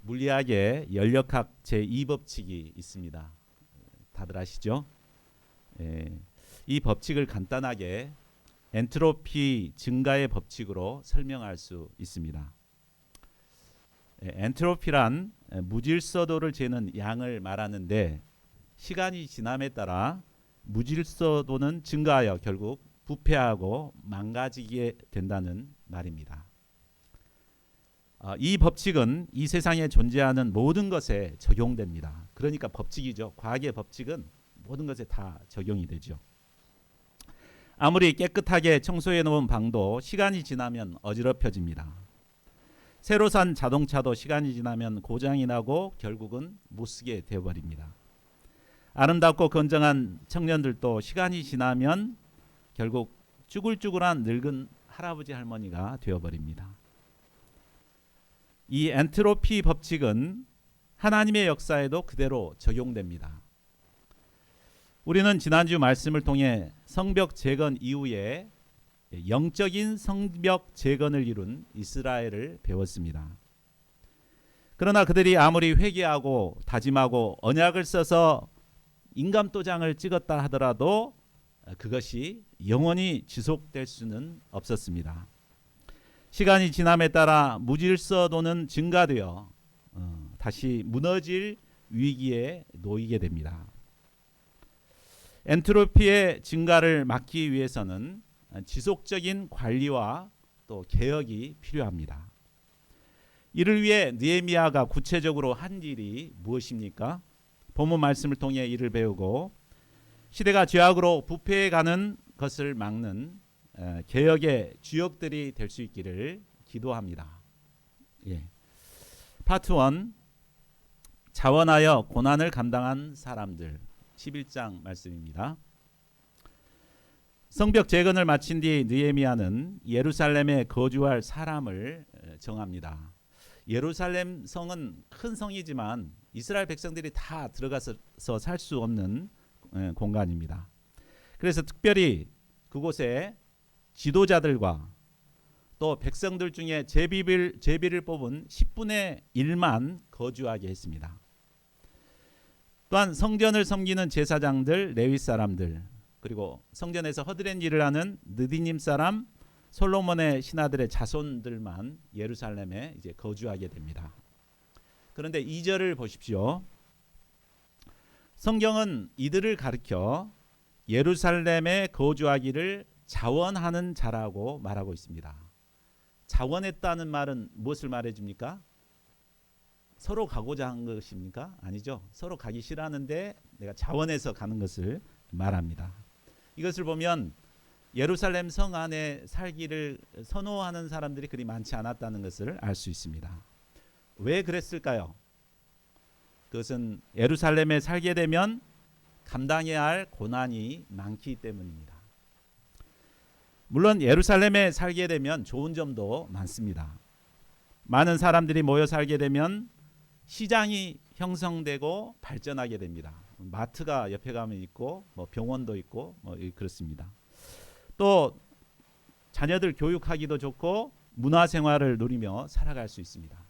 물리학의 연력학 제2법칙이 있습니다. 다들 아시죠? 이 법칙을 간단하게 엔트로피 증가의 법칙으로 설명할 수 있습니다. 엔트로피란 무질서도를 재는 양을 말하는데 시간이 지남에 따라 무질서도는 증가하여 결국 부패하고 망가지게 된다는 말입니다. 이 법칙은 이 세상에 존재하는 모든 것에 적용됩니다. 그러니까 법칙이죠. 과학의 법칙은 모든 것에 다 적용이 되죠. 아무리 깨끗하게 청소해 놓은 방도 시간이 지나면 어지럽혀집니다. 새로 산 자동차도 시간이 지나면 고장이 나고 결국은 못 쓰게 되어버립니다. 아름답고 건장한 청년들도 시간이 지나면 결국 쭈글쭈글한 늙은 할아버지 할머니가 되어버립니다. 이 엔트로피 법칙은 하나님의 역사에도 그대로 적용됩니다. 우리는 지난주 말씀을 통해 성벽 재건 이후에 영적인 성벽 재건을 이룬 이스라엘을 배웠습니다. 그러나 그들이 아무리 회개하고 다짐하고 언약을 써서 인감도장을 찍었다 하더라도 그것이 영원히 지속될 수는 없었습니다. 시간이 지남에 따라 무질서도는 증가되어 다시 무너질 위기에 놓이게 됩니다. 엔트로피의 증가를 막기 위해서는 지속적인 관리와 또 개혁이 필요합니다. 이를 위해 느헤미야가 구체적으로 한 일이 무엇입니까? 본문 말씀을 통해 이를 배우고 시대가 죄악으로 부패해가는 것을 막는 개혁의 주역들이 될 수 있기를 기도합니다. 파트 1, 자원하여 고난을 감당한 사람들, 11장 말씀입니다. 성벽 재건을 마친 뒤 느헤미야는 예루살렘에 거주할 사람을 정합니다. 예루살렘 성은 큰 성이지만 이스라엘 백성들이 다 들어가서 살 수 없는 공간입니다. 그래서 특별히 그곳에 지도자들과 또 백성들 중에 제비를 뽑은 10분의 1만 거주하게 했습니다. 또한 성전을 섬기는 제사장들, 레위 사람들, 그리고 성전에서 허드렛 일을 하는 느디님 사람, 솔로몬의 신하들의 자손들만 예루살렘에 이제 거주하게 됩니다. 그런데 2절을 보십시오. 성경은 이들을 가리켜 예루살렘에 거주하기를 자원하는 자라고 말하고 있습니다. 자원했다는 말은 무엇을 말해줍니까? 서로 가고자 한 것입니까? 아니죠. 서로 가기 싫어하는데 내가 자원해서 가는 것을 말합니다. 이것을 보면 예루살렘 성 안에 살기를 선호하는 사람들이 그리 많지 않았다는 것을 알 수 있습니다. 왜 그랬을까요? 그것은 예루살렘에 살게 되면 감당해야 할 고난이 많기 때문입니다. 물론 예루살렘에 살게 되면 좋은 점도 많습니다. 많은 사람들이 모여 살게 되면 시장이 형성되고 발전하게 됩니다. 마트가 옆에 가면 있고 병원도 있고 그렇습니다. 또 자녀들 교육하기도 좋고 문화생활을 누리며 살아갈 수 있습니다.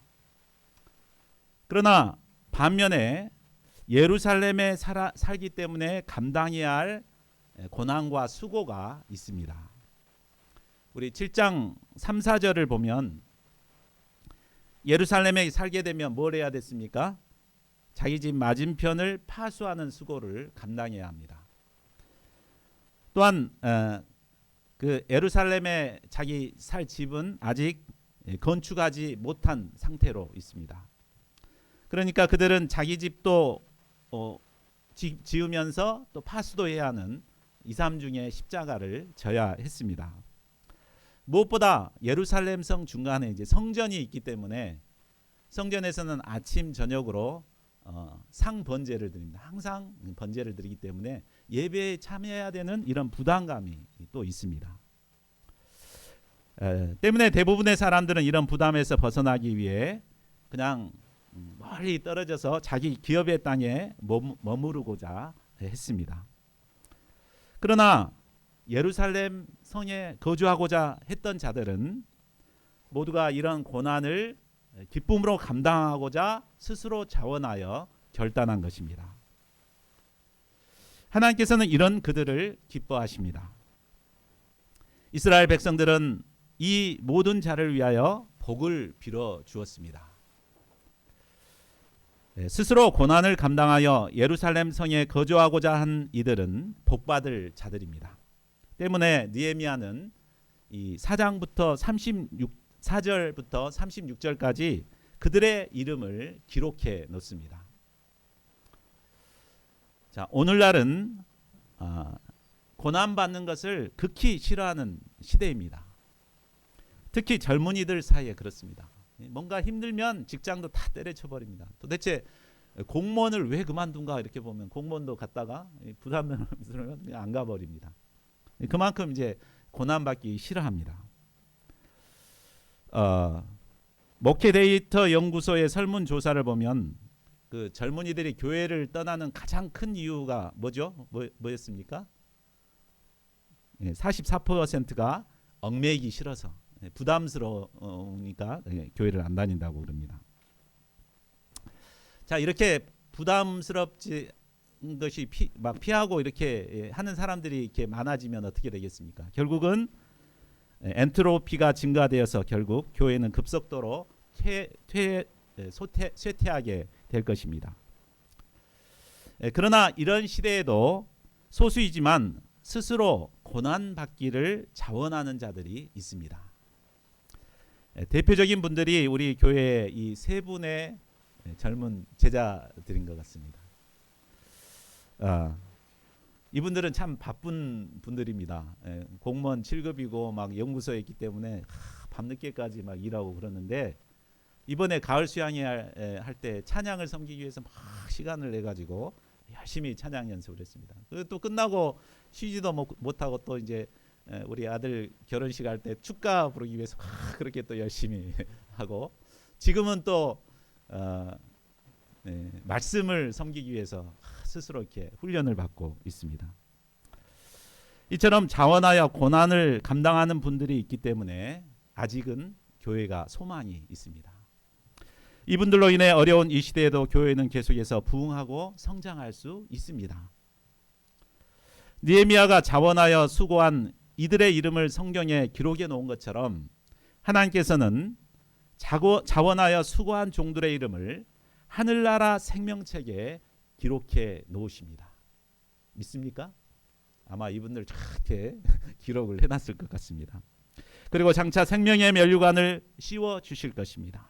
그러나 반면에 예루살렘에 살기 때문에 감당해야 할 고난과 수고가 있습니다. 우리 7장 3, 4절을 보면 예루살렘에 살게 되면 뭘 해야 됐습니까? 자기 집 맞은편을 파수하는 수고를 감당해야 합니다. 또한 그 예루살렘에 자기 살 집은 아직 건축하지 못한 상태로 있습니다. 그러니까 그들은 자기 집도 지으면서 또 파수도 해야 하는 2, 3중의 십자가를 져야 했습니다. 무엇보다 예루살렘 성 중간에 이제 성전이 있기 때문에 성전에서는 아침 저녁으로 상번제를 드립니다. 항상 번제를 드리기 때문에 예배에 참여해야 되는 이런 부담감이 또 있습니다. 때문에 대부분의 사람들은 이런 부담에서 벗어나기 위해 그냥 멀리 떨어져서 자기 기업의 땅에 머무르고자 했습니다. 그러나 예루살렘 성에 거주하고자 했던 자들은 모두가 이런 고난을 기쁨으로 감당하고자 스스로 자원하여 결단한 것입니다. 하나님께서는 이런 그들을 기뻐하십니다. 이스라엘 백성들은 이 모든 자를 위하여 복을 빌어 주었습니다. 스스로 고난을 감당하여 예루살렘 성에 거주하고자 한 이들은 복받을 자들입니다. 때문에 느헤미야는 이 4절부터 36절까지 그들의 이름을 기록해 놓습니다. 자, 오늘날은 고난받는 것을 극히 싫어하는 시대입니다. 특히 젊은이들 사이에 그렇습니다. 뭔가 힘들면 직장도 다 때려쳐 버립니다. 도대체 공무원을 왜 그만둔가 이렇게 보면 공무원도 갔다가 부담을 안 가버립니다. 그만큼 이제 고난받기 싫어합니다. 목회 데이터 연구소의 설문조사를 보면 그 젊은이들이 교회를 떠나는 가장 큰 이유가 뭐죠? 뭐였습니까? 44%가 얽매이기 싫어서, 부담스러우니까 교회를 안 다닌다고 그럽니다. 자, 이렇게 부담스럽지 것이 막 피하고 이렇게 하는 사람들이 이렇게 많아지면 어떻게 되겠습니까? 결국은 엔트로피가 증가되어서 결국 교회는 급속도로 쇠퇴하게 될 것입니다. 그러나 이런 시대에도 소수이지만 스스로 고난받기를 자원하는 자들이 있습니다. 대표적인 분들이 우리 교회 이 세 분의 젊은 제자들인 것 같습니다. 이분들은 참 바쁜 분들입니다. 공무원 7급이고 막 연구소에 있기 때문에 밤늦게까지 막 일하고 그러는데 이번에 가을 수양회 할 때 찬양을 섬기기 위해서 막 시간을 내 가지고 열심히 찬양 연습을 했습니다. 또 끝나고 쉬지도 못하고 또 이제 우리 아들 결혼식 할 때 축가 부르기 위해서 막 그렇게 또 열심히 하고 지금은 또 말씀을 섬기기 위해서 스스로 이렇게 훈련을 받고 있습니다. 이처럼 자원하여 고난을 감당하는 분들이 있기 때문에 아직은 교회가 소망이 있습니다. 이분들로 인해 어려운 이 시대에도 교회는 계속해서 부흥하고 성장할 수 있습니다. 느헤미야가 자원하여 수고한 이들의 이름을 성경에 기록해 놓은 것처럼 하나님께서는 자원하여 수고한 종들의 이름을 하늘나라 생명책에 기록해 놓으십니다. 믿습니까? 아마 이분들 저렇게 기록을 해놨을 것 같습니다. 그리고 장차 생명의 면류관을 씌워 주실 것입니다.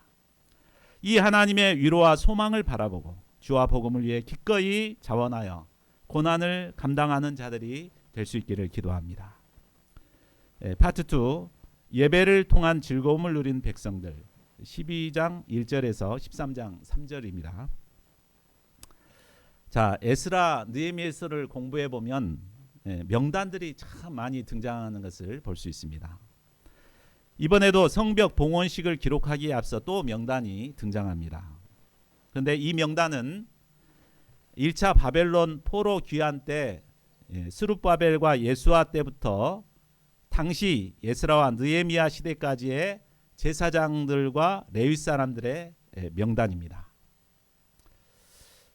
이 하나님의 위로와 소망을 바라보고 주와 복음을 위해 기꺼이 자원하여 고난을 감당하는 자들이 될 수 있기를 기도합니다. 파트 2 예배를 통한 즐거움을 누린 백성들 12장 1절에서 13장 3절입니다. 자, 에스라 느헤미야서를 공부해 보면 명단들이 참 많이 등장하는 것을 볼 수 있습니다. 이번에도 성벽 봉헌식을 기록하기에 앞서 또 명단이 등장합니다. 그런데 이 명단은 1차 바벨론 포로 귀환 때 스룹바벨과 예수아 때부터 당시 에스라와 느헤미야 시대까지의 제사장들과 레위 사람들의 명단입니다.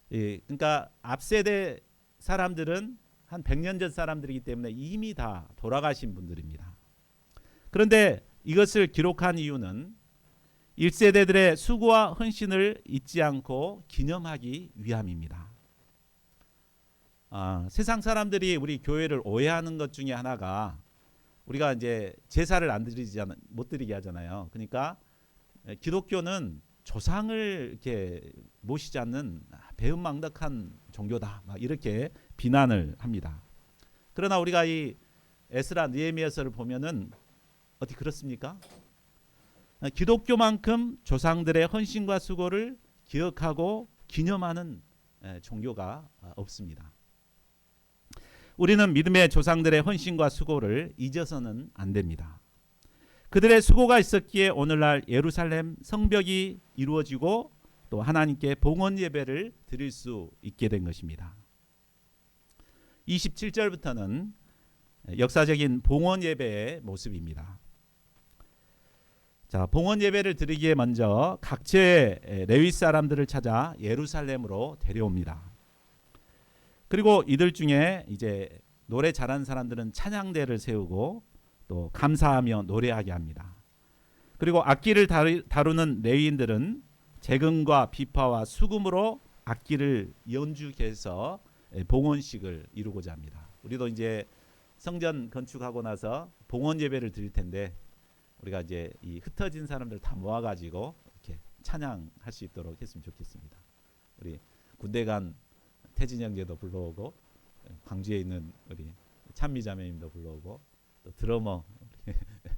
그러니까 앞세대 사람들은 한 100년 전 사람들이기 때문에 이미 다 돌아가신 분들입니다. 그런데 이것을 기록한 이유는 1세대들의 수고와 헌신을 잊지 않고 기념하기 위함입니다. 세상 사람들이 우리 교회를 오해하는 것 중에 하나가 우리가 이제 제사를 못 드리게 하잖아요. 그러니까 기독교는 조상을 이렇게 모시지 않는 배은망덕한 종교다. 막 이렇게 비난을 합니다. 그러나 우리가 이 에스라 느헤미야서를 보면은 어디 그렇습니까? 기독교만큼 조상들의 헌신과 수고를 기억하고 기념하는 종교가 없습니다. 우리는 믿음의 조상들의 헌신과 수고를 잊어서는 안 됩니다. 그들의 수고가 있었기에 오늘날 예루살렘 성벽이 이루어지고 또 하나님께 봉헌 예배를 드릴 수 있게 된 것입니다. 27절부터는 역사적인 봉헌 예배의 모습입니다. 자, 봉헌 예배를 드리기에 먼저 각처의 레위 사람들을 찾아 예루살렘으로 데려옵니다. 그리고 이들 중에 이제 노래 잘하는 사람들은 찬양대를 세우고 또 감사하며 노래하게 합니다. 그리고 악기를 다루는 레위인들은 재금과 비파와 수금으로 악기를 연주케 해서 봉헌식을 이루고자 합니다. 우리도 이제 성전 건축하고 나서 봉헌 예배를 드릴 텐데 우리가 이제 이 흩어진 사람들 다 모아가지고 이렇게 찬양할 수 있도록 했으면 좋겠습니다. 우리 군대 간 태진 형제도 불러오고 광주에 있는 우리 찬미 자매님도 불러오고 또 드러머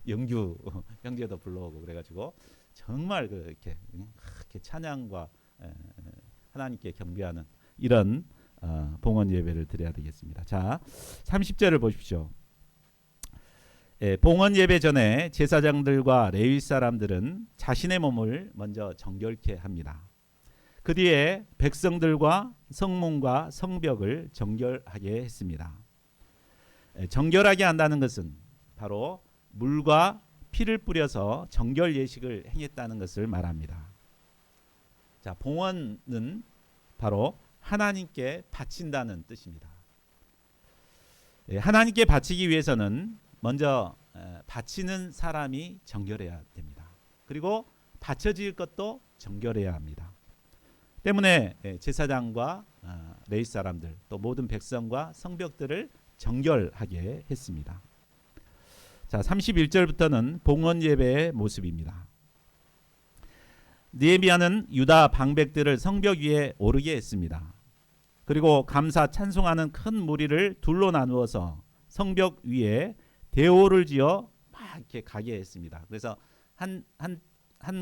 영규 형제도 불러오고 그래가지고 정말 이렇게 찬양과 하나님께 경배하는 이런 봉헌 예배를 드려야 되겠습니다. 자, 30절을 보십시오. 봉헌 예배 전에 제사장들과 레위 사람들은 자신의 몸을 먼저 정결케 합니다. 그 뒤에 백성들과 성문과 성벽을 정결하게 했습니다. 정결하게 한다는 것은 바로 물과 피를 뿌려서 정결 예식을 행했다는 것을 말합니다. 자, 봉헌은 바로 하나님께 바친다는 뜻입니다. 하나님께 바치기 위해서는 먼저 바치는 사람이 정결해야 됩니다. 그리고 바쳐질 것도 정결해야 합니다. 때문에 제사장과 레위 사람들 또 모든 백성과 성벽들을 정결하게 했습니다. 자, 31절부터는 봉헌 예배의 모습입니다. 느헤미야는 유다 방백들을 성벽 위에 오르게 했습니다. 그리고 감사 찬송하는 큰 무리를 둘로 나누어서 성벽 위에 대오를 지어 막 이렇게 가게 했습니다. 그래서 한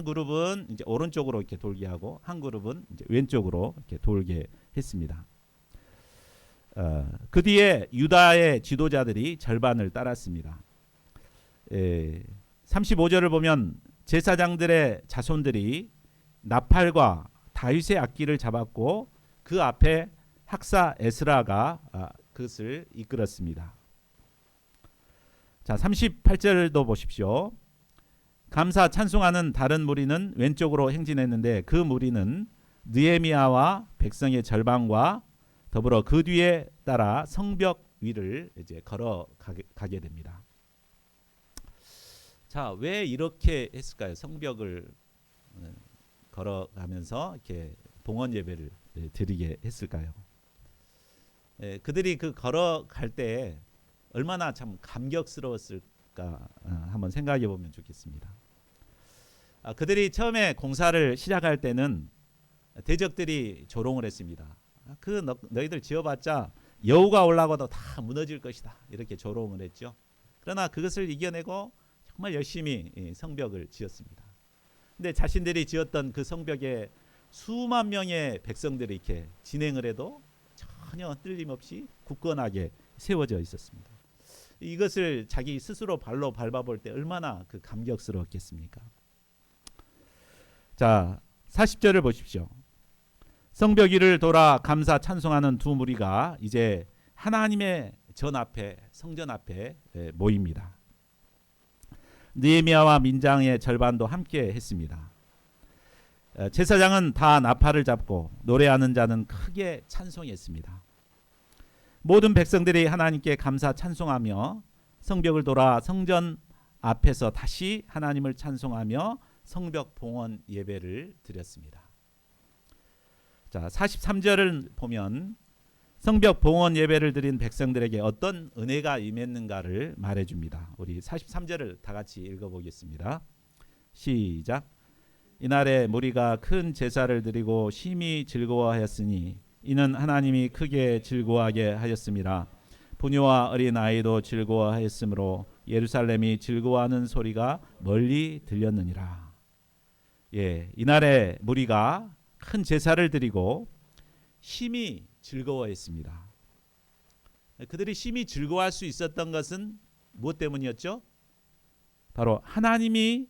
그룹은 이제 오른쪽으로 이렇게 돌게 하고 한 그룹은 이제 왼쪽으로 이렇게 돌게 했습니다. 그 뒤에 유다의 지도자들이 절반을 따랐습니다. 35절을 보면 제사장들의 자손들이 나팔과 다윗의 악기를 잡았고 그 앞에 학사 에스라가 그것을 이끌었습니다. 자, 38절도 보십시오. 감사 찬송하는 다른 무리는 왼쪽으로 행진했는데 그 무리는 느헤미야와 백성의 절반과 더불어 그 뒤에 따라 성벽 위를 이제 걸어가게 됩니다. 자, 왜 이렇게 했을까요? 성벽을 걸어가면서 이렇게 봉헌 예배를 드리게 했을까요? 그들이 그 걸어갈 때 얼마나 참 감격스러웠을까 한번 생각해 보면 좋겠습니다. 그들이 처음에 공사를 시작할 때는 대적들이 조롱을 했습니다. 너희들 지어봤자 여우가 올라가도 다 무너질 것이다 이렇게 조롱을 했죠. 그러나 그것을 이겨내고 정말 열심히 성벽을 지었습니다. 근데 자신들이 지었던 그 성벽에 수만 명의 백성들이 이렇게 진행을 해도 전혀 뚫림없이 굳건하게 세워져 있었습니다. 이것을 자기 스스로 발로 밟아볼 때 얼마나 그 감격스러웠겠습니까? 자, 40절을 보십시오. 성벽 위를 돌아 감사 찬송하는 두 무리가 이제 하나님의 전 앞에 성전 앞에 모입니다. 느헤미야와 민장의 절반도 함께 했습니다. 제사장은 다 나팔을 잡고 노래하는 자는 크게 찬송했습니다. 모든 백성들이 하나님께 감사 찬송하며 성벽을 돌아 성전 앞에서 다시 하나님을 찬송하며 성벽 봉헌 예배를 드렸습니다. 자, 43절을 보면 성벽 봉헌 예배를 드린 백성들에게 어떤 은혜가 임했는가를 말해줍니다. 우리 43절을 다 같이 읽어보겠습니다. 시작. 이날에 무리가 큰 제사를 드리고 심히 즐거워하였으니 이는 하나님이 크게 즐거워하게 하였습니다. 부녀와 어린 아이도 즐거워하였으므로 예루살렘이 즐거워하는 소리가 멀리 들렸느니라. 이날에 무리가 큰 제사를 드리고 심히 즐거워했습니다. 그들이 심히 즐거워할 수 있었던 것은 무엇 때문이었죠? 바로 하나님이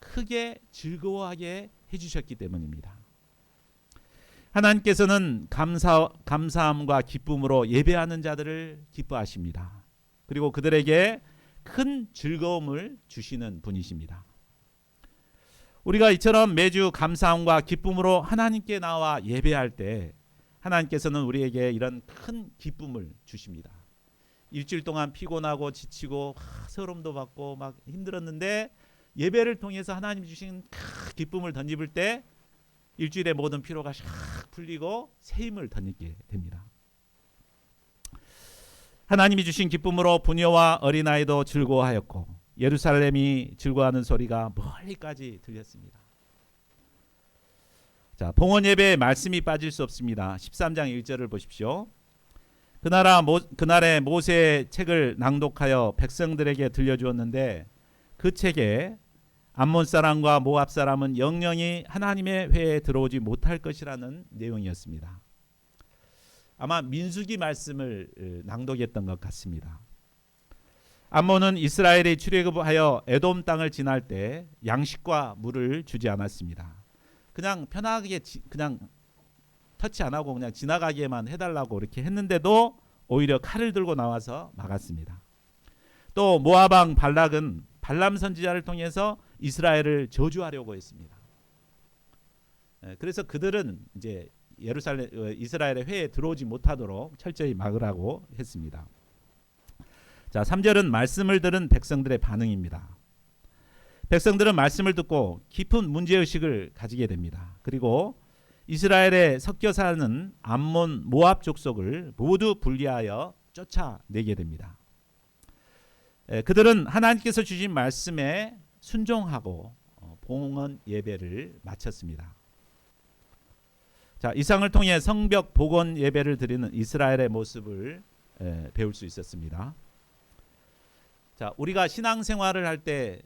크게 즐거워하게 해주셨기 때문입니다. 하나님께서는 감사함과 기쁨으로 예배하는 자들을 기뻐하십니다. 그리고 그들에게 큰 즐거움을 주시는 분이십니다. 우리가 이처럼 매주 감사함과 기쁨으로 하나님께 나와 예배할 때 하나님께서는 우리에게 이런 큰 기쁨을 주십니다. 일주일 동안 피곤하고 지치고 서름도 받고 막 힘들었는데 예배를 통해서 하나님이 주신 큰 기쁨을 덧입을 때 일주일의 모든 피로가 샥 풀리고 새 힘을 덧입게 됩니다. 하나님이 주신 기쁨으로 부녀와 어린아이도 즐거워하였고 예루살렘이 즐거워하는 소리가 멀리까지 들렸습니다. 자, 봉헌 예배에 말씀이 빠질 수 없습니다. 13장 1절을 보십시오. 그날에 모세의 책을 낭독하여 백성들에게 들려주었는데 그 책에 암몬 사람과 모압 사람은 영영이 하나님의 회에 들어오지 못할 것이라는 내용이었습니다. 아마 민수기 말씀을 낭독했던 것 같습니다. 암몬은 이스라엘이 출애굽하여 에돔 땅을 지날 때 양식과 물을 주지 않았습니다. 그냥 편하게 그냥 터치 안 하고 그냥 지나가게만 해달라고 이렇게 했는데도 오히려 칼을 들고 나와서 막았습니다. 또 모압 왕 발락은 발람 선지자를 통해서 이스라엘을 저주하려고 했습니다. 그래서 그들은 이제 이스라엘의 회에 들어오지 못하도록 철저히 막으라고 했습니다. 자, 3절은 말씀을 들은 백성들의 반응입니다. 백성들은 말씀을 듣고 깊은 문제의식을 가지게 됩니다. 그리고 이스라엘에 섞여 사는 암몬 모압 족속을 모두 분리하여 쫓아내게 됩니다. 그들은 하나님께서 주신 말씀에 순종하고 봉헌 예배를 마쳤습니다. 자, 이상을 통해 성벽 복원 예배를 드리는 이스라엘의 모습을 배울 수 있었습니다. 자, 우리가 신앙생활을 할 때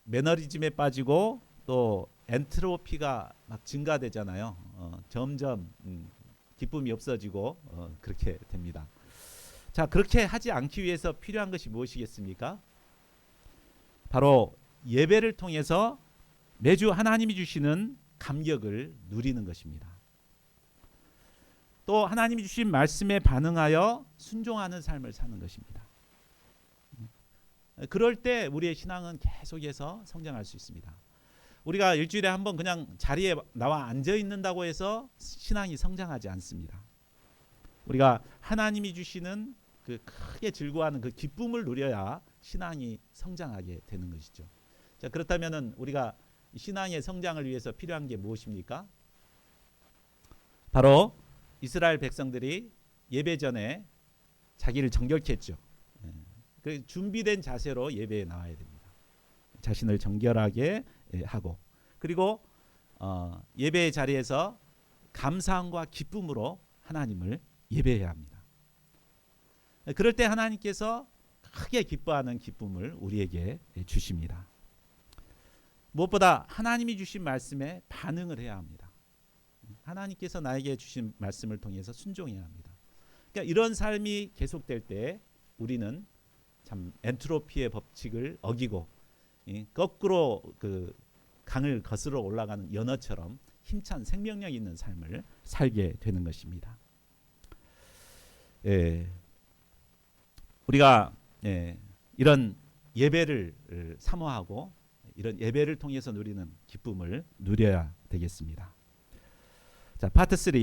매너리즘에 빠지고 또 엔트로피가 막 증가되잖아요. 점점 기쁨이 없어지고 그렇게 됩니다. 자, 그렇게 하지 않기 위해서 필요한 것이 무엇이겠습니까? 바로 예배를 통해서 매주 하나님이 주시는 감격을 누리는 것입니다. 또 하나님이 주신 말씀에 반응하여 순종하는 삶을 사는 것입니다. 그럴 때 우리의 신앙은 계속해서 성장할 수 있습니다. 우리가 일주일에 한 번 그냥 자리에 나와 앉아 있는다고 해서 신앙이 성장하지 않습니다. 우리가 하나님이 주시는 그 크게 즐거워하는 그 기쁨을 누려야 신앙이 성장하게 되는 것이죠. 자, 그렇다면은 우리가 신앙의 성장을 위해서 필요한 게 무엇입니까? 바로 이스라엘 백성들이 예배 전에 자기를 정결케 했죠. 그 준비된 자세로 예배에 나와야 됩니다. 자신을 정결하게 하고 그리고 예배의 자리에서 감사함과 기쁨으로 하나님을 예배해야 합니다. 그럴 때 하나님께서 크게 기뻐하는 기쁨을 우리에게 주십니다. 무엇보다 하나님이 주신 말씀에 반응을 해야 합니다. 하나님께서 나에게 주신 말씀을 통해서 순종해야 합니다. 그러니까 이런 삶이 계속될 때 우리는 참 엔트로피의 법칙을 어기고 거꾸로 그 강을 거슬러 올라가는 연어처럼 힘찬 생명력 있는 삶을 살게 되는 것입니다. 우리가 이런 예배를 사모하고 이런 예배를 통해서 누리는 기쁨을 누려야 되겠습니다. 자, 파트 3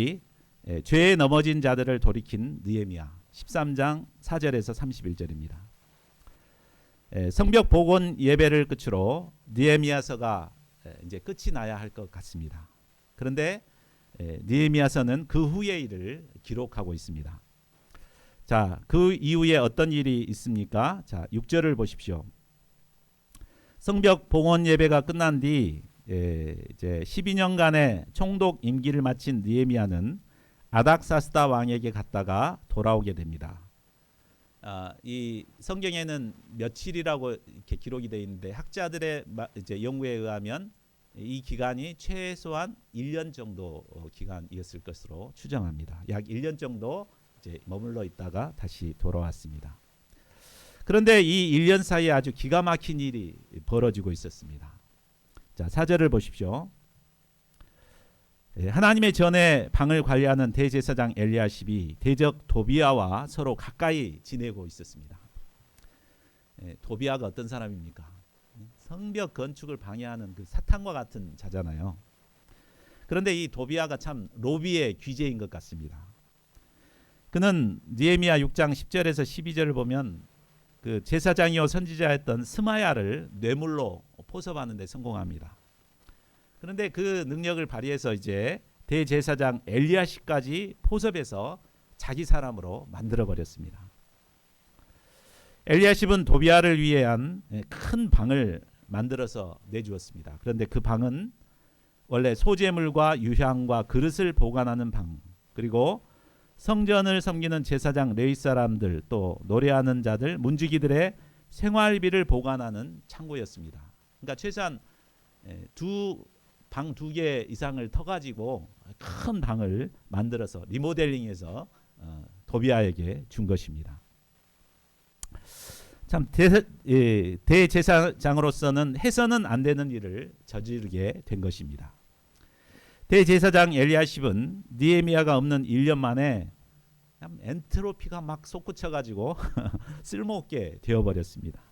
죄에 넘어진 자들을 돌이킨 느헤미야 13장 4절에서 31절입니다. 성벽 복원 예배를 끝으로 느헤미야서가 이제 끝이 나야 할 것 같습니다. 그런데 느헤미야서는 그 후의 일을 기록하고 있습니다. 자, 그 이후에 어떤 일이 있습니까? 자, 6절을 보십시오. 성벽 복원 예배가 끝난 뒤 이제 12년간의 총독 임기를 마친 느헤미야는 아닥사스다 왕에게 갔다가 돌아오게 됩니다. 이 성경에는 며칠이라고 이렇게 기록이 되어 있는데 학자들의 이제 연구에 의하면 이 기간이 최소한 1년 정도 기간이었을 것으로 추정합니다. 약 1년 정도 이제 머물러 있다가 다시 돌아왔습니다. 그런데 이 1년 사이에 아주 기가 막힌 일이 벌어지고 있었습니다. 자, 4절을 보십시오. 하나님의 전에 방을 관리하는 대제사장 엘리야십이 대적 도비아와 서로 가까이 지내고 있었습니다. 도비아가 어떤 사람입니까? 성벽 건축을 방해하는 그 사탄과 같은 자잖아요. 그런데 이 도비아가 참 로비의 귀재인 것 같습니다. 그는 느헤미야 6장 10절에서 12절을 보면 그 제사장이요 선지자였던 스마야를 뇌물로 포섭하는 데 성공합니다. 그런데 그 능력을 발휘해서 이제 대제사장 엘리야십까지 포섭해서 자기 사람으로 만들어 버렸습니다. 엘리야십은 도비아를 위한 큰 방을 만들어서 내주었습니다. 그런데 그 방은 원래 소재물과 유향과 그릇을 보관하는 방, 그리고 성전을 섬기는 제사장 레위 사람들, 또 노래하는 자들, 문지기들의 생활비를 보관하는 창고였습니다. 그러니까 최소한 방 2개 이상을 터가지고 큰 방을 만들어서 리모델링해서 도비아에게 준 것입니다. 참 대제사장으로서는 해서는 안 되는 일을 저지르게 된 것입니다. 대제사장 엘리야십은 느헤미야가 없는 1년 만에 엔트로피가 막 솟구쳐가지고 쓸모없게 되어버렸습니다.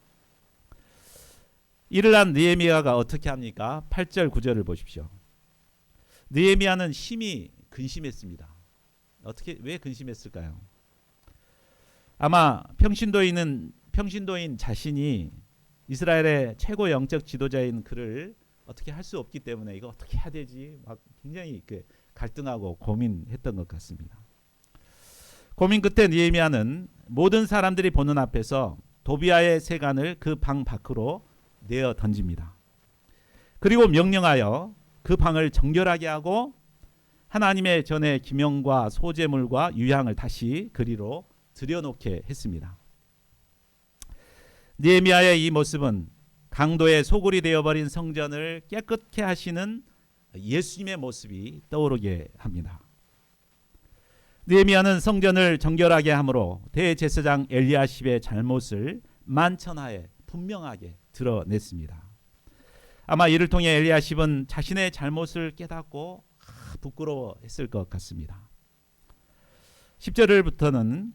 이를 한 느헤미야가 어떻게 합니까? 8절 9절을 보십시오. 느헤미야는 심히 근심했습니다. 왜 근심했을까요? 아마 평신도인 자신이 이스라엘의 최고 영적 지도자인 그를 어떻게 할 수 없기 때문에 이거 어떻게 해야 되지? 막 굉장히 갈등하고 고민했던 것 같습니다. 고민 끝에 느헤미야는 모든 사람들이 보는 앞에서 도비아의 세간을 그 방 밖으로 내어 던집니다. 그리고 명령하여 그 방을 정결하게 하고 하나님의 전에 기명과 소재물과 유향을 다시 그리로 들여놓게 했습니다. 느헤미야의 이 모습은 강도의 소굴이 되어버린 성전을 깨끗게 하시는 예수님의 모습이 떠오르게 합니다. 느헤미야는 성전을 정결하게 함으로 대제사장 엘리야십의 잘못을 만천하에 분명하게 드러냈습니다. 아마 이를 통해 엘리야십은 자신의 잘못을 깨닫고 부끄러워했을 것 같습니다. 10절부터는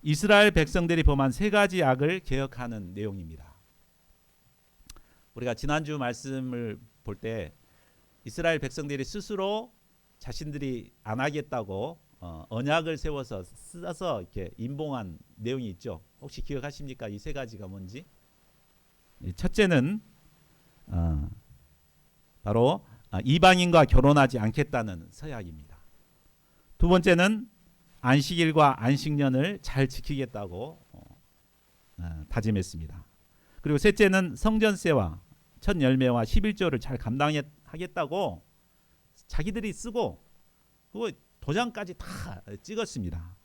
이스라엘 백성들이 범한 3가지 악을 개혁하는 내용입니다. 우리가 지난주 말씀을 볼 때 이스라엘 백성들이 스스로 자신들이 안 하겠다고 언약을 세워서 써서 이렇게 임봉한 내용이 있죠. 혹시 기억하십니까? 이 3가지가 뭔지? 첫째는 바로 이방인과 결혼하지 않겠다는 서약입니다. 두 번째는 안식일과 안식년을 잘 지키겠다고 다짐했습니다. 그리고 셋째는 성전세와 첫 열매와 11조를 잘 감당하겠다고 자기들이 쓰고 그거 도장까지 다 찍었습니다.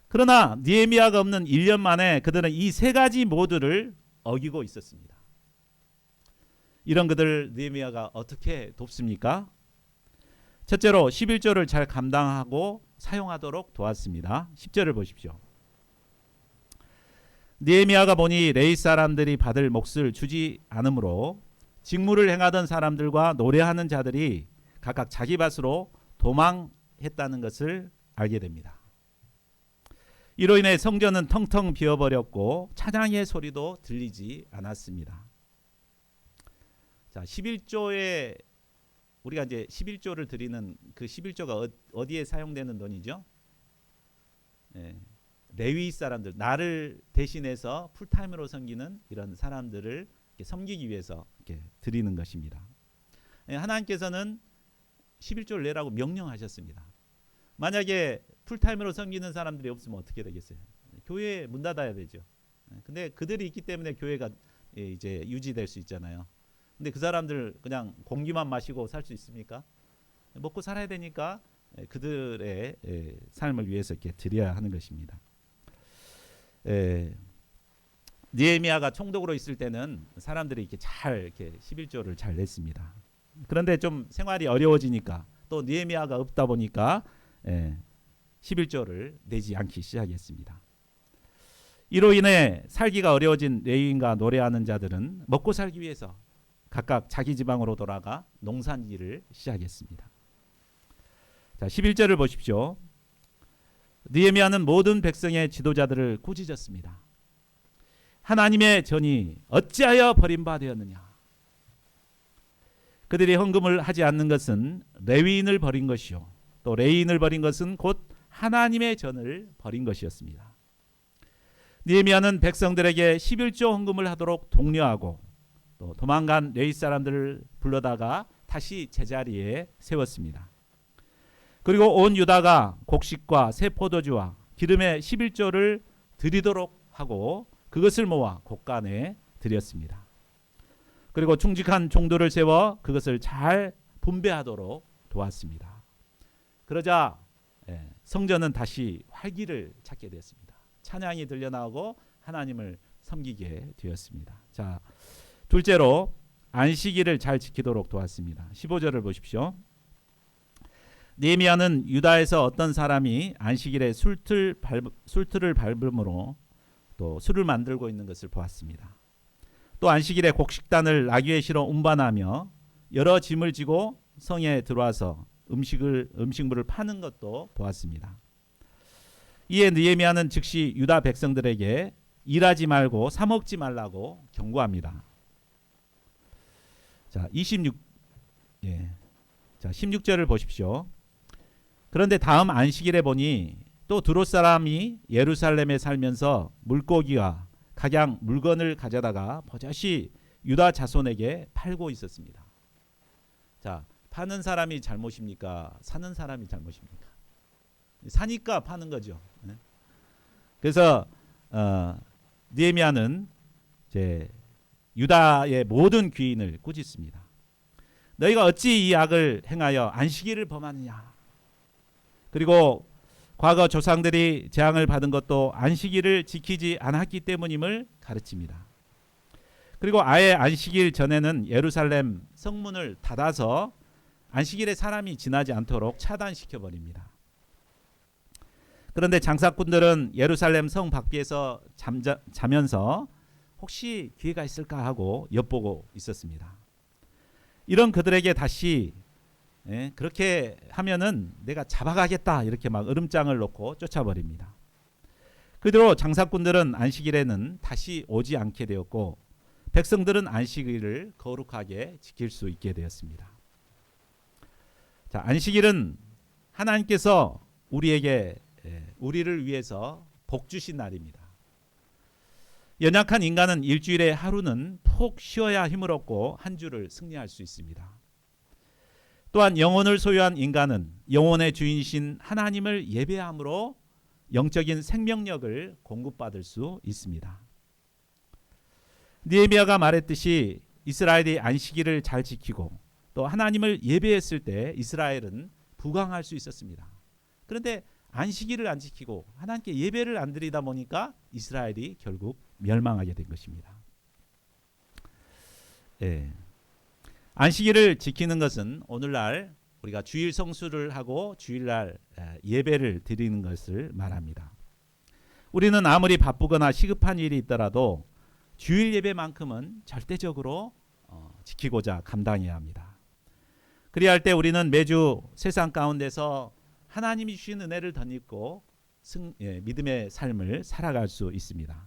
그러나 느헤미야가 없는 1년 만에 그들은 이 3가지 모두를 어기고 있었습니다. 이런 그들 느헤미야가 어떻게 돕습니까? 첫째로 11조를 잘 감당하고 사용하도록 도왔습니다. 10절을 보십시오. 느헤미야가 보니 레위 사람들이 받을 몫을 주지 않으므로 직무를 행하던 사람들과 노래하는 자들이 각각 자기 밭으로 도망했다는 것을 알게 됩니다. 이로 인해 성전은 텅텅 비어버렸고 찬양의 소리도 들리지 않았습니다. 자, 11조에 우리가 이제 11조를 드리는 그 11조가 어디에 사용되는 돈이죠? 레위 사람들, 나를 대신해서 풀타임으로 섬기는 이런 사람들을 섬기기 위해서 이렇게 드리는 것입니다. 하나님께서는 11조를 내라고 명령하셨습니다. 만약에 풀타임으로 섬기는 사람들이 없으면 어떻게 되겠어요? 교회 문 닫아야 되죠. 근데 그들이 있기 때문에 교회가 이제 유지될 수 있잖아요. 근데 그 사람들 그냥 공기만 마시고 살 수 있습니까? 먹고 살아야 되니까 그들의 삶을 위해서 이렇게 드려야 하는 것입니다. 느헤미야가 총독으로 있을 때는 사람들이 이렇게 11조를 잘 냈습니다. 그런데 좀 생활이 어려워지니까 또 느헤미야가 없다 보니까 11조를 내지 않기 시작했습니다. 이로 인해 살기가 어려워진 레위인과 노래하는 자들은 먹고 살기 위해서 각각 자기 지방으로 돌아가 농산일을 시작했습니다. 자, 11절을 보십시오. 느헤미야는 모든 백성의 지도자들을 꾸짖었습니다. 하나님의 전이 어찌하여 버림받았느냐. 그들이 헌금을 하지 않는 것은 레위인을 버린 것이요, 또 레위인을 버린 것은 곧 하나님의 전을 버린 것이었습니다. 느헤미야는 백성들에게 11조 헌금을 하도록 독려하고 또 도망간 레위 사람들을 불러다가 다시 제자리에 세웠습니다. 그리고 온 유다가 곡식과 새 포도주와 기름의 11조를 드리도록 하고 그것을 모아 곳간에 드렸습니다. 그리고 충직한 종도를 세워 그것을 잘 분배하도록 도왔습니다. 그러자 성전은 다시 활기를 찾게 되었습니다. 찬양이 들려나오고 하나님을 섬기게 되었습니다. 자, 둘째로 안식일을 잘 지키도록 도왔습니다. 15절을 보십시오. 느헤미야는 유다에서 어떤 사람이 안식일에 술틀을 밟음으로 또 술을 만들고 있는 것을 보았습니다. 또 안식일에 곡식단을 나귀에 실어 운반하며 여러 짐을 지고 성에 들어와서 음식물을 파는 것도 보았습니다. 이에 느헤미야는 즉시 유다 백성들에게 일하지 말고 사 먹지 말라고 경고합니다. 자, 16절을 보십시오. 그런데 다음 안식일에 보니 또 두롯 사람이 예루살렘에 살면서 물고기와 각양 물건을 가져다가 버젓이 유다 자손에게 팔고 있었습니다. 자, 파는 사람이 잘못입니까? 사는 사람이 잘못입니까? 사니까 파는 거죠. 그래서 느헤미야는 이제 유다의 모든 귀인을 꾸짖습니다. 너희가 어찌 이 악을 행하여 안식일을 범하느냐? 그리고 과거 조상들이 재앙을 받은 것도 안식일을 지키지 않았기 때문임을 가르칩니다. 그리고 아예 안식일 전에는 예루살렘 성문을 닫아서 안식일에 사람이 지나지 않도록 차단시켜 버립니다. 그런데 장사꾼들은 예루살렘 성 밖에서 자면서 혹시 기회가 있을까 하고 엿보고 있었습니다. 이런 그들에게 다시 그렇게 하면은 내가 잡아가겠다 이렇게 막 으름장을 놓고 쫓아버립니다. 그대로 장사꾼들은 안식일에는 다시 오지 않게 되었고 백성들은 안식일을 거룩하게 지킬 수 있게 되었습니다. 자, 안식일은 하나님께서 우리를 위해서 복 주신 날입니다. 연약한 인간은 일주일에 하루는 푹 쉬어야 힘을 얻고 한 주를 승리할 수 있습니다. 또한 영혼을 소유한 인간은 영혼의 주인이신 하나님을 예배함으로 영적인 생명력을 공급받을 수 있습니다. 느헤미야가 말했듯이 이스라엘이 안식일을 잘 지키고 또 하나님을 예배했을 때 이스라엘은 부강할 수 있었습니다. 그런데 안식일을 안 지키고 하나님께 예배를 안 드리다 보니까 이스라엘이 결국 멸망하게 된 것입니다. 안식일을 지키는 것은 오늘날 우리가 주일 성수를 하고 주일날 예배를 드리는 것을 말합니다. 우리는 아무리 바쁘거나 시급한 일이 있더라도 주일 예배만큼은 절대적으로 지키고자 감당해야 합니다. 그리할 때 우리는 매주 세상 가운데서 하나님이 주신 은혜를 덧입고 믿음의 삶을 살아갈 수 있습니다.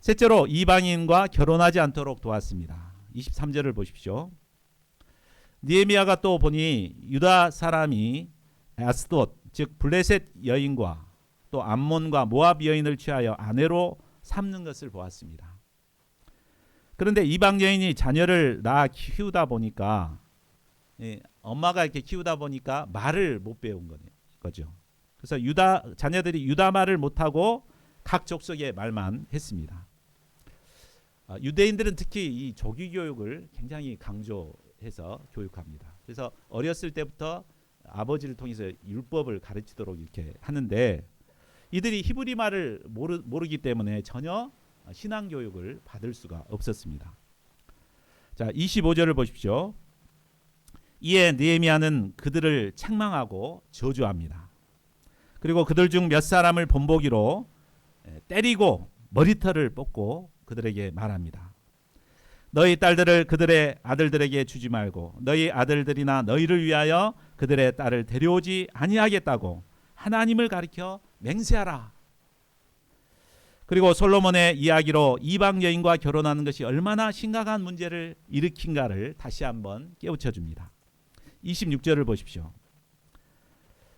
셋째로 이방인과 결혼하지 않도록 도왔습니다. 23절을 보십시오. 느헤미야가 또 보니 유다 사람이 아스돗 즉 블레셋 여인과 또 암몬과 모압 여인을 취하여 아내로 삼는 것을 보았습니다. 그런데 이방 여인이 자녀를 낳아 키우다 보니까 엄마가 이렇게 키우다 보니까 말을 못 배운 거죠. 그래서 자녀들이 유다 말을 못하고 각 족속의 말만 했습니다. 유대인들은 특히 이 조기 교육을 굉장히 강조해서 교육합니다. 그래서 어렸을 때부터 아버지를 통해서 율법을 가르치도록 이렇게 하는데 이들이 히브리 말을 모르기 때문에 전혀 신앙 교육을 받을 수가 없었습니다. 자, 25절을 보십시오. 이에 느헤미야는 그들을 책망하고 저주합니다. 그리고 그들 중 몇 사람을 본보기로 때리고 머리털을 뽑고 그들에게 말합니다. 너희 딸들을 그들의 아들들에게 주지 말고 너희 아들들이나 너희를 위하여 그들의 딸을 데려오지 아니하겠다고 하나님을 가리켜 맹세하라. 그리고 솔로몬의 이야기로 이방 여인과 결혼하는 것이 얼마나 심각한 문제를 일으킨가를 다시 한번 깨우쳐 줍니다. 26절을 보십시오.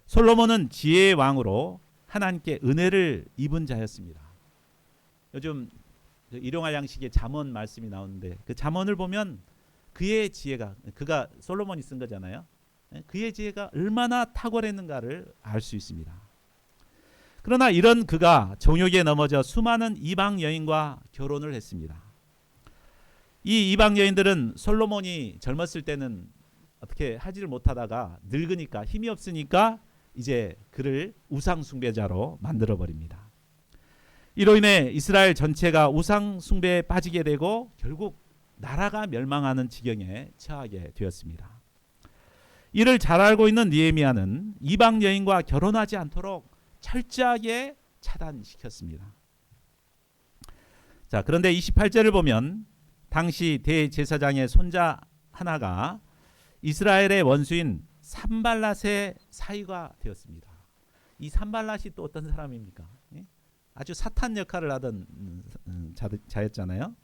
솔로몬은 지혜의 왕으로 하나님께 은혜를 입은 자였습니다. 요즘 일용할 양식의 잠언 말씀이 나오는데 그 잠언을 보면 그의 지혜가, 그가 솔로몬이 쓴 거잖아요. 그의 지혜가 얼마나 탁월했는가를 알 수 있습니다. 그러나 이런 그가 정욕에 넘어져 수많은 이방 여인과 결혼을 했습니다. 이 이방 여인들은 솔로몬이 젊었을 때는 어떻게 하지를 못하다가 늙으니까 힘이 없으니까 이제 그를 우상 숭배자로 만들어 버립니다. 이로 인해 이스라엘 전체가 우상 숭배에 빠지게 되고 결국 나라가 멸망하는 지경에 처하게 되었습니다. 이를 잘 알고 있는 느헤미야는 이방 여인과 결혼하지 않도록 철저하게 차단시켰습니다. 자, 그런데 28절을 보면 당시 대제사장의 손자 하나가 이스라엘의 원수인 산발랏의 사위가 되었습니다. 이 산발랏이 또 어떤 사람입니까? 아주 사탄 역할을 하던 자였잖아요.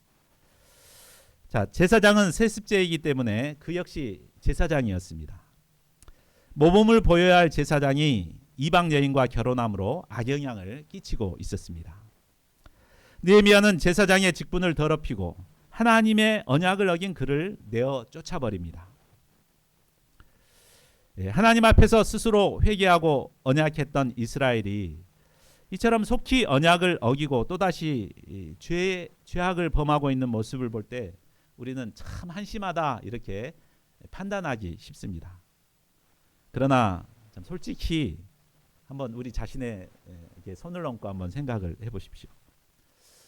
자, 제사장은 세습제이기 때문에 그 역시 제사장이었습니다. 모범을 보여야 할 제사장이 이방 여인과 결혼함으로 악영향을 끼치고 있었습니다. 느헤미야는 제사장의 직분을 더럽히고 하나님의 언약을 어긴 그를 내어 쫓아버립니다. 하나님 앞에서 스스로 회개하고 언약했던 이스라엘이 이처럼 속히 언약을 어기고 또다시 죄악을 범하고 있는 모습을 볼 때 우리는 참 한심하다 이렇게 판단하기 쉽습니다. 그러나 참 솔직히 한번 우리 자신의 손을 얹고 한번 생각을 해보십시오.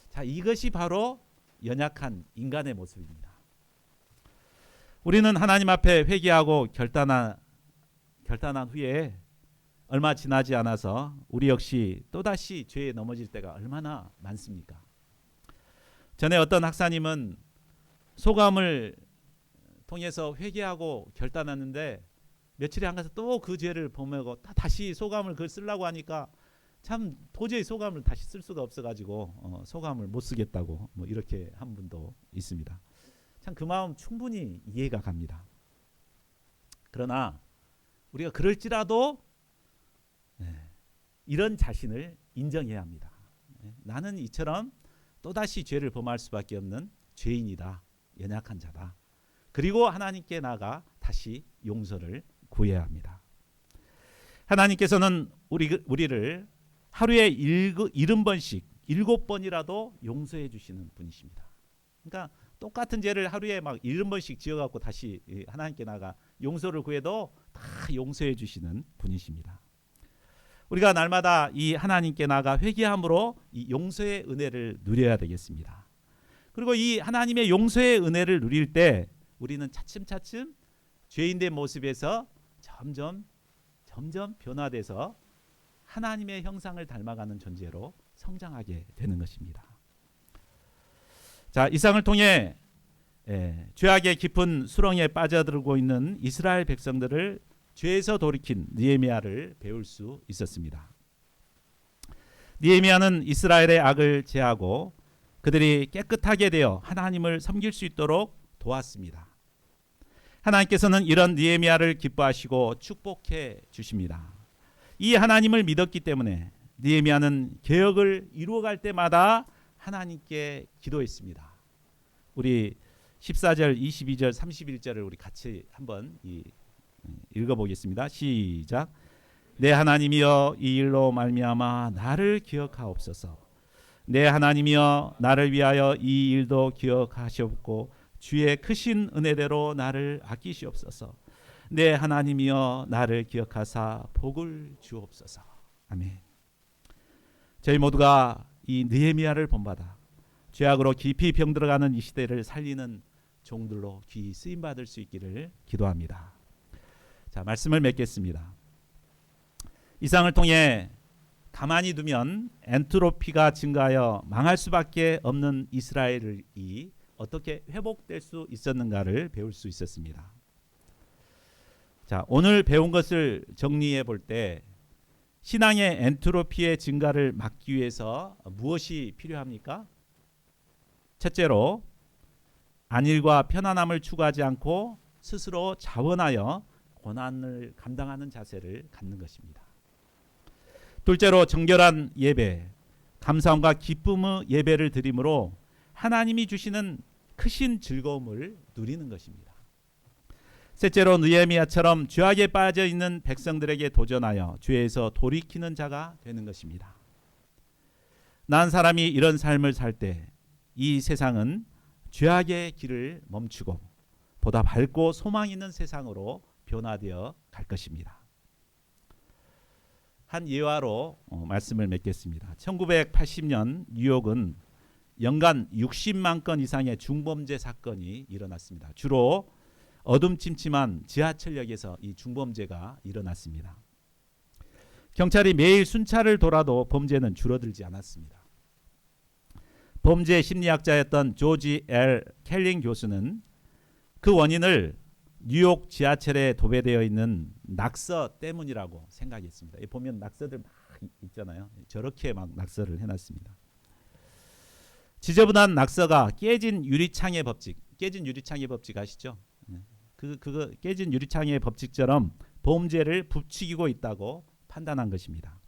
자, 이것이 바로 연약한 인간의 모습입니다. 우리는 하나님 앞에 회개하고 결단한 후에 얼마 지나지 않아서 우리 역시 또다시 죄에 넘어질 때가 얼마나 많습니까? 전에 어떤 학사님은 소감을 통해서 회개하고 결단하는데 며칠이 안 가서 또 그 죄를 범하고 다시 소감을 그걸 쓰려고 하니까 참 도저히 소감을 다시 쓸 수가 없어가지고 소감을 못 쓰겠다고 뭐 이렇게 한 분도 있습니다. 참 그 마음 충분히 이해가 갑니다. 그러나 우리가 그럴지라도 이런 자신을 인정해야 합니다. 나는 이처럼 또다시 죄를 범할 수밖에 없는 죄인이다. 연약한 자다. 그리고 하나님께 나아가 다시 용서를 구해야 합니다. 하나님께서는 우리를 하루에 70번씩 7번이라도 용서해 주시는 분이십니다. 그러니까 똑같은 죄를 하루에 막 70번씩 지어갖고 다시 하나님께 나가 용서를 구해도 다 용서해 주시는 분이십니다. 우리가 날마다 이 하나님께 나가 회개함으로 이 용서의 은혜를 누려야 되겠습니다. 그리고 이 하나님의 용서의 은혜를 누릴 때 우리는 차츰차츰 죄인된 모습에서 점점 변화돼서 하나님의 형상을 닮아가는 존재로 성장하게 되는 것입니다. 자, 이상을 통해 죄악의 깊은 수렁에 빠져들고 있는 이스라엘 백성들을 죄에서 돌이킨 느헤미야를 배울 수 있었습니다. 느헤미야는 이스라엘의 악을 제하고 그들이 깨끗하게 되어 하나님을 섬길 수 있도록 도왔습니다. 하나님께서는 이런 느헤미야를 기뻐하시고 축복해 주십니다. 이 하나님을 믿었기 때문에 느헤미야는 개혁을 이루어갈 때마다 하나님께 기도했습니다. 우리 14절, 22절, 31절을 우리 같이 한번 읽어보겠습니다. 시작. 내 하나님이여 이 일로 말미암아 나를 기억하옵소서. 내 하나님이여 나를 위하여 이 일도 기억하시옵고 주의 크신 은혜대로 나를 아끼시옵소서. 내 하나님이여 나를 기억하사 복을 주옵소서. 아멘. 저희 모두가 이 느헤미야를 본받아 죄악으로 깊이 병들어가는 이 시대를 살리는 종들로 귀히 쓰임 받을 수 있기를 기도합니다. 자, 말씀을 맺겠습니다. 이상을 통해 가만히 두면 엔트로피가 증가하여 망할 수밖에 없는 이스라엘이 어떻게 회복될 수 있었는가를 배울 수 있었습니다. 자, 오늘 배운 것을 정리해 볼 때 신앙의 엔트로피의 증가를 막기 위해서 무엇이 필요합니까? 첫째로 안일과 편안함을 추구하지 않고 스스로 자원하여 고난을 감당하는 자세를 갖는 것입니다. 둘째로 정결한 예배, 감사함과 기쁨의 예배를 드림으로 하나님이 주시는 크신 즐거움을 누리는 것입니다. 셋째로 느헤미야처럼 죄악에 빠져 있는 백성들에게 도전하여 죄에서 돌이키는 자가 되는 것입니다. 난 사람이 이런 삶을 살 때 이 세상은 죄악의 길을 멈추고 보다 밝고 소망 있는 세상으로 변화되어 갈 것입니다. 한 예화로 말씀을 맺겠습니다. 1980년 뉴욕은 연간 60만 건 이상의 중범죄 사건이 일어났습니다. 주로 어둠침침한 지하철역에서 이 중범죄가 일어났습니다. 경찰이 매일 순찰을 돌아도 범죄는 줄어들지 않았습니다. 범죄 심리학자였던 조지 L. 켈링 교수는 그 원인을 뉴욕 지하철에 도배되어 있는 낙서 때문이라고 생각했습니다. 보면 낙서들 막 있잖아요. 저렇게 막 낙서를 해놨습니다. 지저분한 낙서가 깨진 유리창의 법칙, 깨진 유리창의 법칙 아시죠? 그거 깨진 유리창의 법칙처럼 범죄를 부추기고 있다고 판단한 것입니다.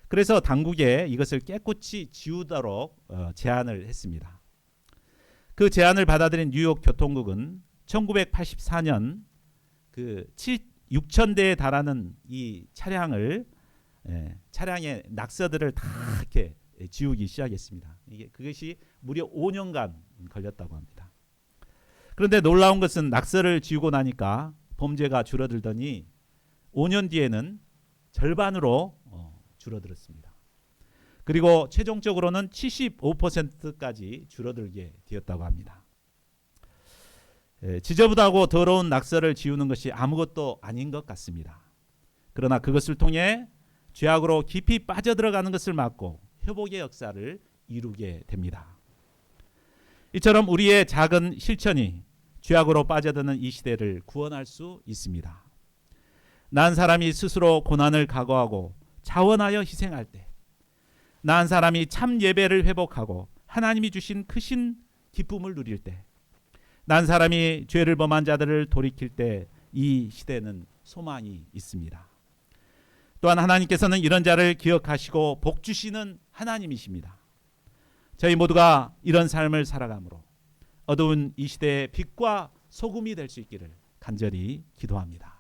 그래서 당국에 이것을 깨끗이 지우도록 제안을 했습니다. 그 제안을 받아들인 뉴욕 교통국은 1984년 그 6,000대에 달하는 이 차량의 낙서들을 다 이렇게 지우기 시작했습니다. 그것이 무려 5년간 걸렸다고 합니다. 그런데 놀라운 것은 낙서를 지우고 나니까 범죄가 줄어들더니 5년 뒤에는 절반으로 줄어들었습니다. 그리고 최종적으로는 75%까지 줄어들게 되었다고 합니다. 지저분하고 더러운 낙서를 지우는 것이 아무것도 아닌 것 같습니다. 그러나 그것을 통해 죄악으로 깊이 빠져들어가는 것을 막고 회복의 역사를 이루게 됩니다. 이처럼 우리의 작은 실천이 죄악으로 빠져드는 이 시대를 구원할 수 있습니다. 난 사람이 스스로 고난을 각오하고 자원하여 희생할 때, 난 사람이 참 예배를 회복하고 하나님이 주신 크신 기쁨을 누릴 때, 난 사람이 죄를 범한 자들을 돌이킬 때 이 시대는 소망이 있습니다. 또한 하나님께서는 이런 자를 기억하시고 복 주시는 하나님이십니다. 저희 모두가 이런 삶을 살아가므로 어두운 이 시대의 빛과 소금이 될 수 있기를 간절히 기도합니다.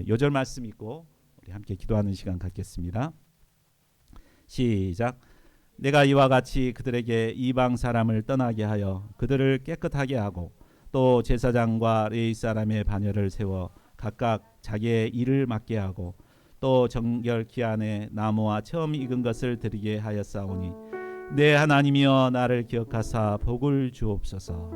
요절 말씀 읽고 우리 함께 기도하는 시간 갖겠습니다. 시작. 내가 이와 같이 그들에게 이방 사람을 떠나게 하여 그들을 깨끗하게 하고 또 제사장과 레위 사람의 반열을 세워 각각 자기의 일을 맡게 하고 또 정결 기한에 나무와 처음 익은 것을 드리게 하였사오니 내 하나님이여 나를 기억하사 복을 주옵소서.